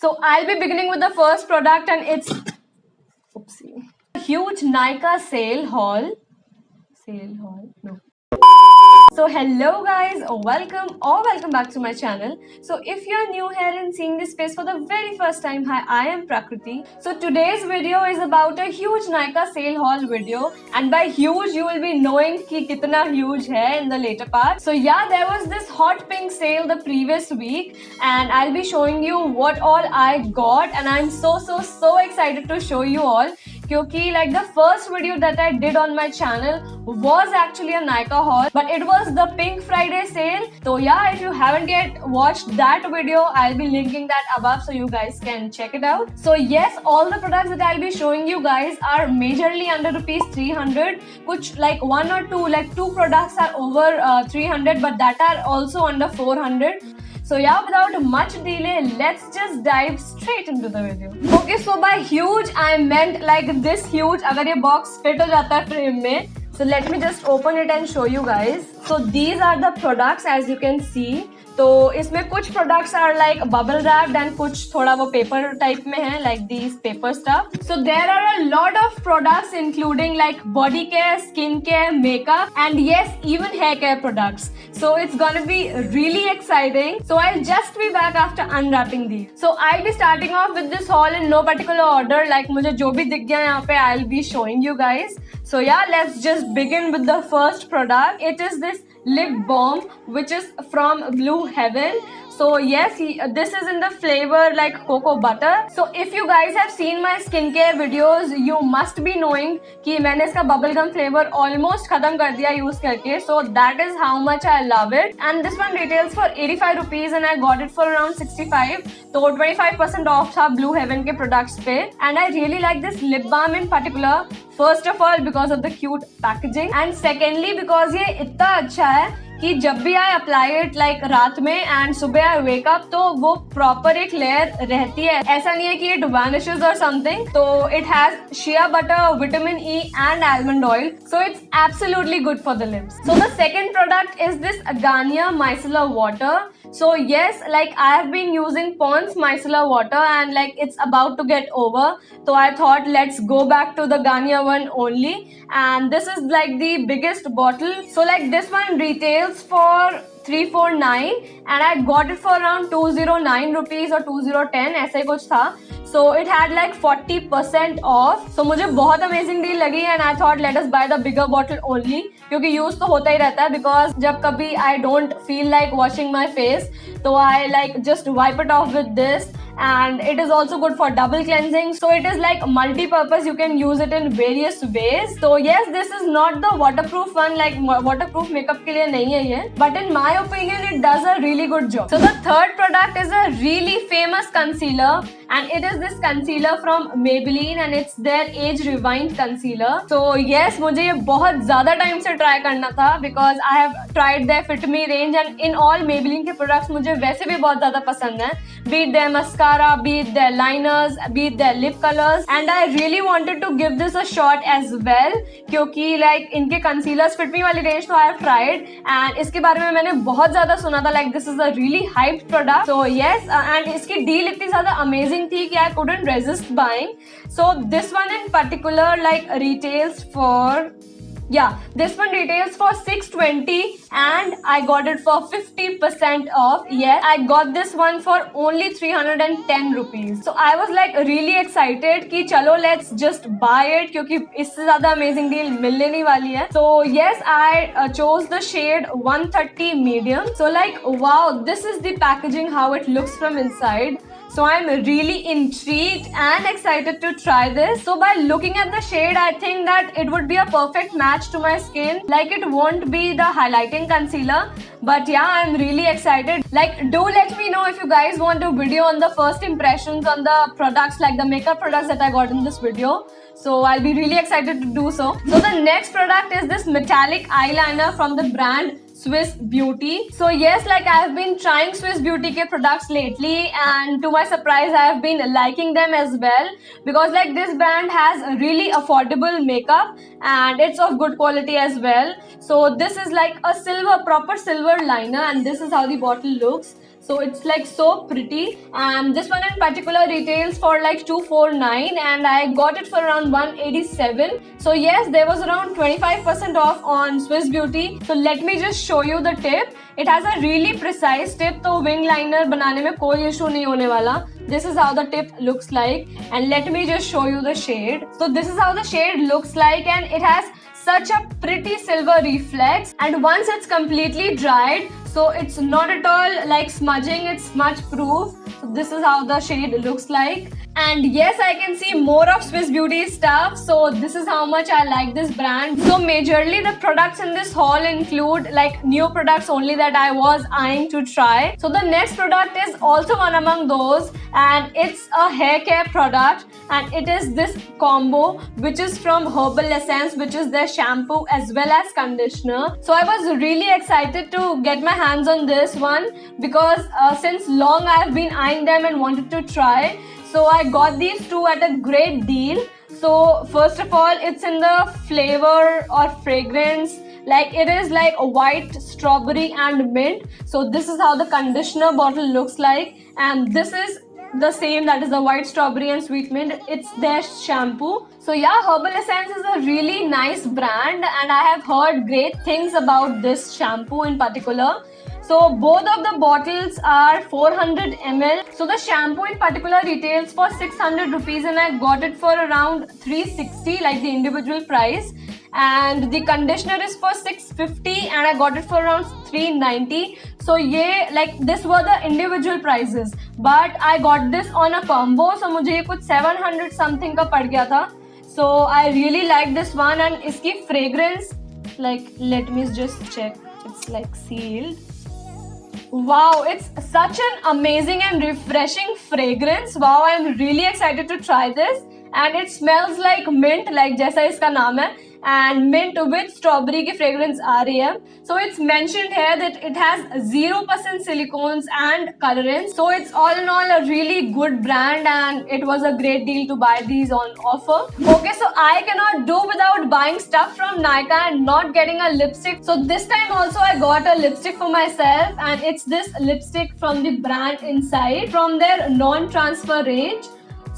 So I'll be beginning with the first product, and it's oopsie, huge Nykaa sale haul. No. So hello guys, welcome back to my channel. So if you're new here and seeing this space for the very first time, hi, I am Prakriti. So today's video is about a huge Nykaa sale haul video, and by huge you will be knowing ki kitna huge hai in the later part. So yeah, there was this hot pink sale the previous week, and I'll be showing you what all I got, and I'm so excited to show you all. क्योंकि like the first video that I did on my channel was actually a Nykaa haul, but it was the Pink Friday sale. So yeah, if you haven't yet watched that video, I'll be linking that above so you guys can check it out. So yes, all the products that I'll be showing you guys are majorly under rupees 300. Kuch like one or two, like two products are over 300, but that are also under 400. So yeah, without much delay, let's just dive straight into the video. Okay, so by huge, I meant like this huge. अगर ये box fit हो जाता है frame में. So let me just open it and show you guys. So these are the products as you can see. तो इसमें कुछ products are like bubble wrapped and कुछ थोड़ा वो paper type में है, like these paper stuff. So there are a lot of products including like body care, skin care, makeup, and yes, even hair care products. So it's gonna be really exciting. So I'll just be back after unwrapping these. So I'll be starting off with this haul in no particular order. Like मुझे जो भी दिख गया यहाँ पे I'll be showing you guys. So yeah, let's just begin with the first product. It is this lip balm which is from Blue Heaven. So yes, this is in the flavor like cocoa butter. So if you guys have seen my skincare videos, you must be knowing कि मैंने इसका bubblegum flavor almost खत्म कर दिया use करके. So that is how much I love it. And this one retails for 85 rupees and I got it for around 65. तो 25% off था Blue Heaven के products पे. And I really like this lip balm in particular. First of all because of the cute packaging, and secondly because ये इतना अच्छा है कि जब भी आई अप्लाई इट लाइक रात में एंड सुबह आई वेक अप तो वो प्रॉपर एक लेयर रहती है. ऐसा नहीं है कि इट वैनिशेस और समथिंग. तो it has shea butter, vitamin E and almond oil. So it's absolutely good for the lips. So the second product is this Garnier Micellar Water. So yes, like I have been using Pond's Micellar Water and like it's about to get over. So I thought let's go back to the Garnier one only. And this is like the biggest bottle. So like this one retails for 349 and I got it for around 209 rupees or 2010 ऐसे ही कुछ था. So it had like 40% off. So मुझे बहुत amazing deal लगी and I thought let us buy the bigger bottle only क्योंकि use तो होता ही रहता है because जब कभी I don't feel like washing my face तो I like just wipe it off with this. And it is also good for double cleansing. So it is like multi-purpose. You can use it in various ways. So yes, this is not the waterproof one. Like waterproof makeup के लिए नहीं है ये. But in my opinion, it does a really good job. So the third product is a really famous concealer, and it is this concealer from Maybelline, and it's their Age Rewind concealer. So yes, मुझे ये बहुत ज़्यादा time से try करना था because I have tried their Fit Me range, and in all Maybelline के products मुझे वैसे भी बहुत ज़्यादा पसंद है. Be it their mascara, be it their liners, be it their lip colors, and I really wanted to give this a shot as well क्योंकि like इनके concealers Fit Me वाली range तो I have tried and इसके बारे में मैंने बहुत ज़्यादा सुना था. Like this is a really hyped product. So yes, and इसकी deal इतनी ज़्यादा amazing थी कि I couldn't resist buying. So this one in particular like retails for this one retails for 620 and I got it for 50% off. Yes, I got this one for only 310 rupees. So I was like really excited कि चलो let's just buy it क्योंकि इससे ज़्यादा amazing deal मिलने नहीं वाली है. So yes, I chose the shade 130 medium. So like wow, this is the packaging how it looks from inside. So I'm really intrigued and excited to try this. So by looking at the shade, I think that it would be a perfect match to my skin. Like it won't be the highlighting concealer, but yeah, I'm really excited. Like do let me know if you guys want a video on the first impressions on the products, like the makeup products that I got in this video. So I'll be really excited to do so. So the next product is this metallic eyeliner from the brand Swiss Beauty. So yes, like I have been trying Swiss Beauty के products lately, and to my surprise I have been liking them as well because like this brand has a really affordable makeup and it's of good quality as well. So this is like a proper silver liner, and this is how the bottle looks. So it's like so pretty, and this one in particular retails for like 249 and I got it for around 187. So yes, there was around 25% off on Swiss Beauty. So let me just show you the tip. It has a really precise tip, तो wing liner बनाने में कोई issue नहीं होने वाला. This is how the tip looks like, and let me just show you the shade. So this is how the shade looks like, and it has such a pretty silver reflex, and once it's completely dried, so it's not at all like smudging, it's smudge proof. So this is how the shade looks like. And yes, I can see more of Swiss Beauty stuff, so this is how much I like this brand. So majorly the products in this haul include like new products only that I was eyeing to try. So the next product is also one among those, and it's a hair care product, and it is this combo which is from Herbal Essence, which is their shampoo as well as conditioner. So I was really excited to get my hands on this one because since long I have been eyeing them and wanted to try. So I got these two at a great deal. So first of all, it's in the flavor or fragrance, like it is like a white strawberry and mint. So this is how the conditioner bottle looks like, and this is the same, that is the white strawberry and sweet mint. It's their shampoo. So yeah, Herbal Essence is a really nice brand, and I have heard great things about this shampoo in particular. So both of the bottles are 400 ml. So the shampoo in particular retails for 600 rupees and I got it for around 360, like the individual price. And the conditioner is for 650 and I got it for around 390. So yeah, like this were the individual prices, but I got this on a combo, so मुझे ये कुछ 700 something का पड़ गया था. So I really like this one, and इसकी fragrance, like let me just check, it's like sealed. Wow, it's such an amazing and refreshing fragrance. Wow, I'm really excited to try this. And it smells like mint, like जैसा इसका नाम है, and mint with strawberry की fragrance आ रही है. So it's mentioned here that it has 0% silicones and colorants. So it's all in all a really good brand, and it was a great deal to buy these on offer. Okay, so I cannot do without buying stuff from Nykaa and not getting a lipstick. So this time also I got a lipstick for myself, and it's this lipstick from the brand Inside from their non-transfer range.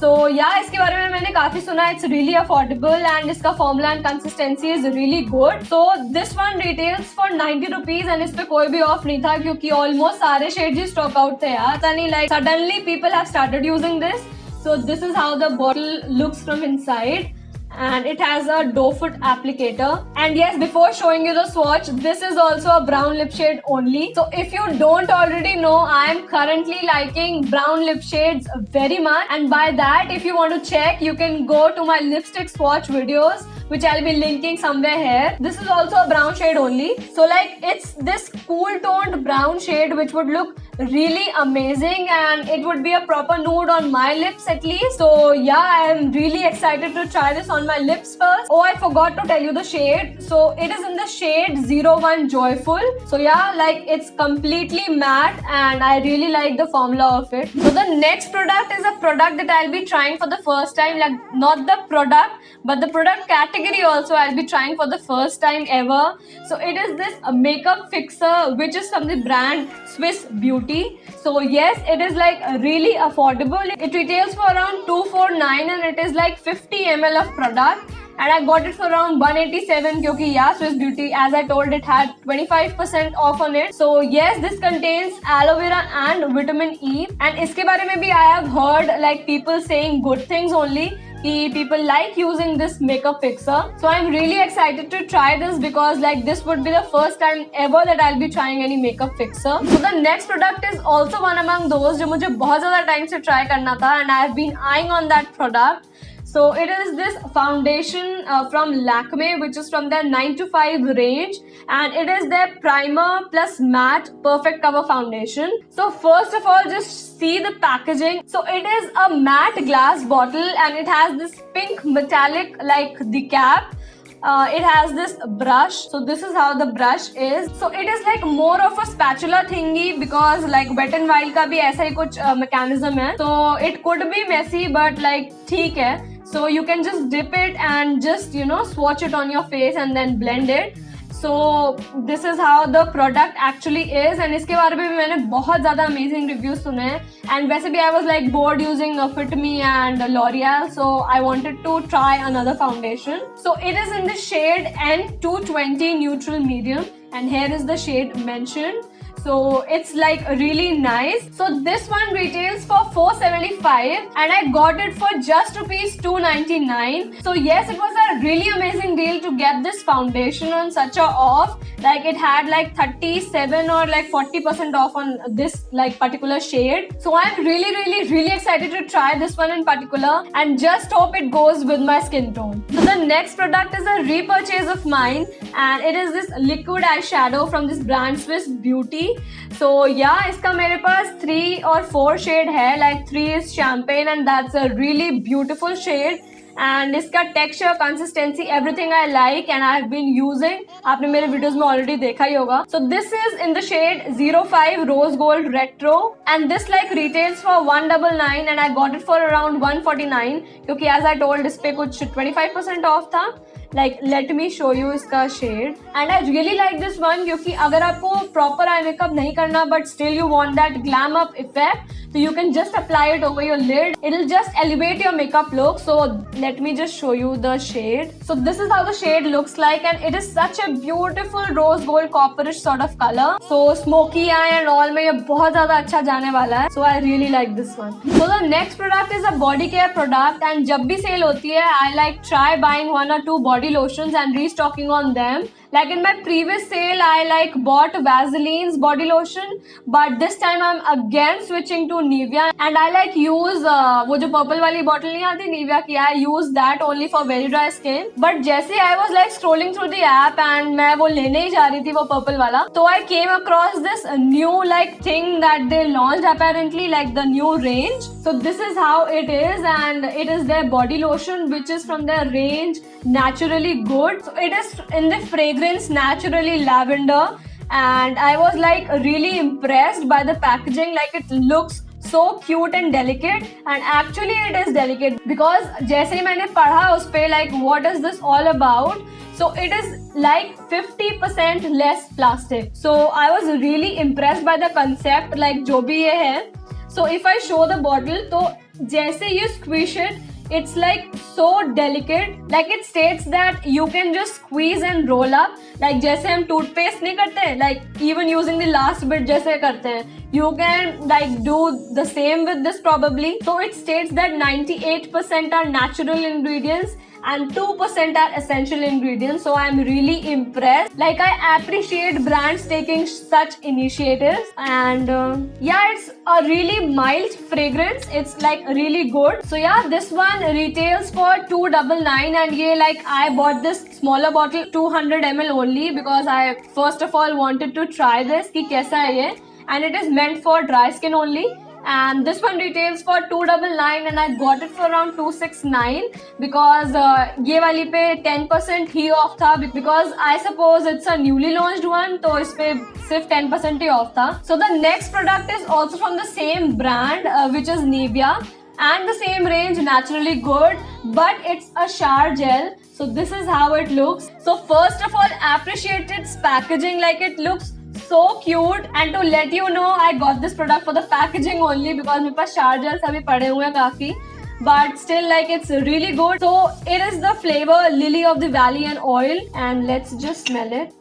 So yeah, इसके बारे में मैंने काफी सुना. It's really affordable and इसका formula and consistency is really good. So this one retails for 90 rupees and इस पे कोई भी off नहीं था क्योंकि almost सारे shades ही stock out थे यार. पता नहीं, like suddenly people have started using this. So this is how the bottle looks from inside. And it has a doe foot applicator. And yes, before showing you the swatch, this is also a brown lip shade only. So if you don't already know, I am currently liking brown lip shades very much, and by that, if you want to check, you can go to my lipstick swatch videos, which I'll be linking somewhere here. This is also a brown shade only. So like it's this cool toned brown shade which would look really amazing, and it would be a proper nude on my lips at least. So yeah, I am really excited to try this on my lips first. Oh, I forgot to tell you the shade. So it is in the shade 01 Joyful. So yeah, like it's completely matte and I really like the formula of it. So the next product is a product that I'll be trying for the first time, like not the product but the product category also I'll be trying for the first time ever. So it is this makeup fixer which is from the brand Swiss Beauty. So yes, it is like really affordable. It retails for around 249 and it is like 50 ml of product. And I got it for around 187 क्योंकि yeah, Swiss Beauty, as I told, it had 25% off on it. So yes, this contains aloe vera and vitamin E. And इसके बारे में भी I have heard like people saying good things only. People like using this makeup fixer. So I'm really excited to try this because like this would be the first time ever that I'll be trying any makeup fixer. So the next product is also one among those जो मुझे बहुत ज़्यादा time से try करना था, and I have been eyeing on that product. So it is this foundation from Lakme, which is from their 9 to 5 range, and it is their primer plus matte perfect cover foundation. So first of all, just see the packaging. So it is a matte glass bottle and it has this pink metallic like the cap. It has this brush. So this is how the brush is. So it is like more of a spatula thingy because like Wet n Wild का भी ऐसा ही कुछ mechanism है. So it could be messy but like ठीक है. So you can just dip it and just swatch it on your face and then blend it. So this is how the product actually is, and इसके बारे में भी मैंने बहुत ज़्यादा amazing reviews सुने हैं. And वैसे भी I was like bored using Fit Me and L'Oreal, so I wanted to try another foundation. So it is in the shade N220 neutral medium, and here is the shade mentioned. So it's like really nice. So this one retails for 475 and I got it for just rupees 299. So yes, it was a really amazing deal to get this foundation on such a off. Like it had like 37 or like 40% off on this like particular shade. So I'm really excited to try this one in particular and just hope it goes with my skin tone. So the next product is a repurchase of mine, and it is this liquid eyeshadow from this brand Swiss Beauty. So yeah, इसका मेरे पास 3 और 4 shade है. Like 3 is champagne and that's a really beautiful shade. And इसका texture, consistency, everything I like and I have been using. आपने मेरे videos में already देखा ही होगा. So this is in the shade 05 Rose Gold Retro, and this like retails for 199 and I got it for around 149 क्योंकि as I told इस पे कुछ 25% off था. Like let me show you इसका shade, and I really like this one क्योंकि अगर आपको proper eye makeup नहीं करना but still you want that glam up effect, so you can just apply it over your lid. It'll just elevate your makeup look. So let me just show you the shade. So this is how the shade looks like, and it is such a beautiful rose gold copperish sort of color. So smoky eye and all में ये बहुत ज़्यादा अच्छा जाने वाला है. So I really like this one. So the next product is a body care product, and जब भी sale होती है I like try buying 1 or 2 body lotions and restocking on them. Like in my previous sale, I like bought Vaseline's body lotion, but this time I'm again switching to Nivea, and I like use वो जो purple वाली bottle नहीं आती Nivea की, I use that only for very dry skin. But जैसे I was like scrolling through the app and मैं वो लेने ही जा रही थी वो purple वाला, तो I came across this new like thing that they launched apparently, like the new range. So this is how it is, and it is their body lotion which is from their range Naturally Good. So it is in the fragrance Naturally Lavender, and I was like really impressed by the packaging. Like it looks so cute and delicate, and actually it is delicate because जैसे ही मैंने पढ़ा उस पे like what is this all about, so it is like 50% less plastic. So I was really impressed by the concept, like जो भी ये है. So if I show the bottle, तो जैसे you squish it, it's like so delicate. Like it states that you can just squeeze and roll up. Like जैसे हम toothpaste नहीं करते, like even using the last bit जैसे करते हैं, you can like do the same with this probably. So it states that 98% are natural ingredients and 2% are essential ingredients. So I'm really impressed. Like I appreciate brands taking such initiatives, and yeah, it's a really mild fragrance. It's like really good. So yeah, this one retails for 299, and ये like I bought this smaller bottle 200 ml only because I first of all wanted to try this कि कैसा है ये, and it is meant for dry skin only. And this one retails for 299 and I got it for around 269 because ये वाली पे 10% ही off था, because I suppose it's a newly launched one, तो इस पे सिर्फ 10% ही off था. So the next product is also from the same brand which is Nivea and the same range Naturally Good, but it's a shower gel. So this is how it looks. So first of all, appreciate its packaging. Like it looks so cute, and to let you know, I got this product for the packaging only because मेरे पास shower gels अभी पड़े हुए हैं काफी, but still like it's really good. So it is the flavor Lily of the Valley and oil, and let's just smell it.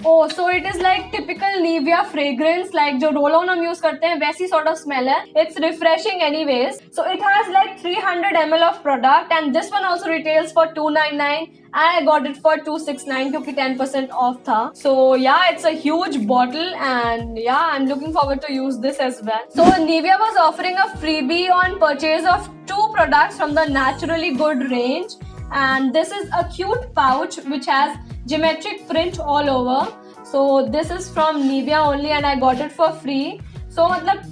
Oh, so it is like typical Nivea fragrance, like जो roll on हम use करते हैं वैसी sort of smell है. It's refreshing anyways. So it has like 300 ml of product, and this one also retails for 299. I got it for 269 क्योंकि 10% off था. So yeah, it's a huge bottle, and yeah, I'm looking forward to use this as well. So Nivea was offering a freebie on purchase of 2 products from the Naturally Good range, and this is a cute pouch which has geometric print all over. So this is from Nivea only and I got it for free. So मतलब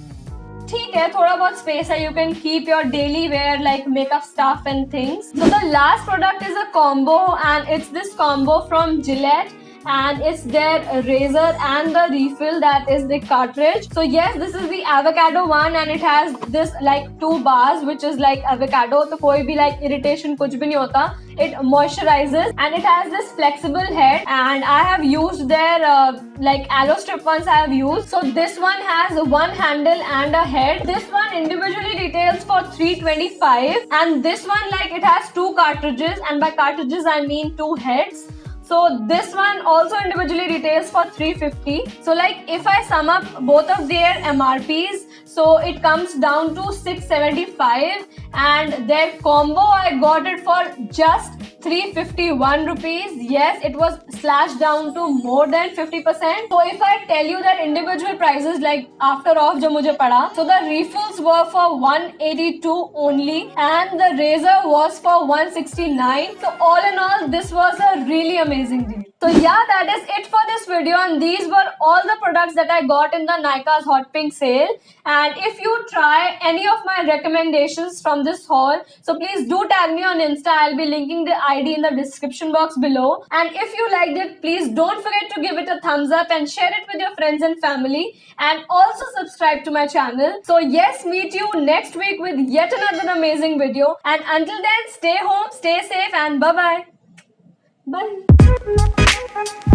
ठीक है, थोड़ा बहुत space है, you can keep your daily wear like makeup stuff and things. So the last product is a combo, and it's this combo from Gillette, and it's their razor and the refill, that is the cartridge. So yes, this is the avocado one, and it has this like 2 bars, which is like avocado, so koi bhi like irritation kuch bhi nahi hota. It moisturizes, and it has this flexible head, and I have used their like aloe strip ones I have used. So this one has one handle and a head. This one individually retails for 325, and this one like it has 2 cartridges, and by cartridges I mean 2 heads. So this one also individually retails for 350. So like if I sum up both of their MRPs, so it comes down to 675, and their combo I got it for just 351 rupees. Yes, it was slashed down to more than 50%. So if I tell you that individual prices like after off jo mujhe pada, so the refills were for 182 only, and the razor was for 169. So all in all, this was a really amazing deal. So yeah, that is it for this video, and these were all the products that I got in the Nykaa's Hot Pink sale. And if you try any of my recommendations from this haul, so please do tag me on Insta. I'll be linking the ID in the description box below. And if you liked it, please don't forget to give it a thumbs up and share it with your friends and family. And also subscribe to my channel. So yes, meet you next week with yet another amazing video. And until then, stay home, stay safe, and bye-bye. Bye.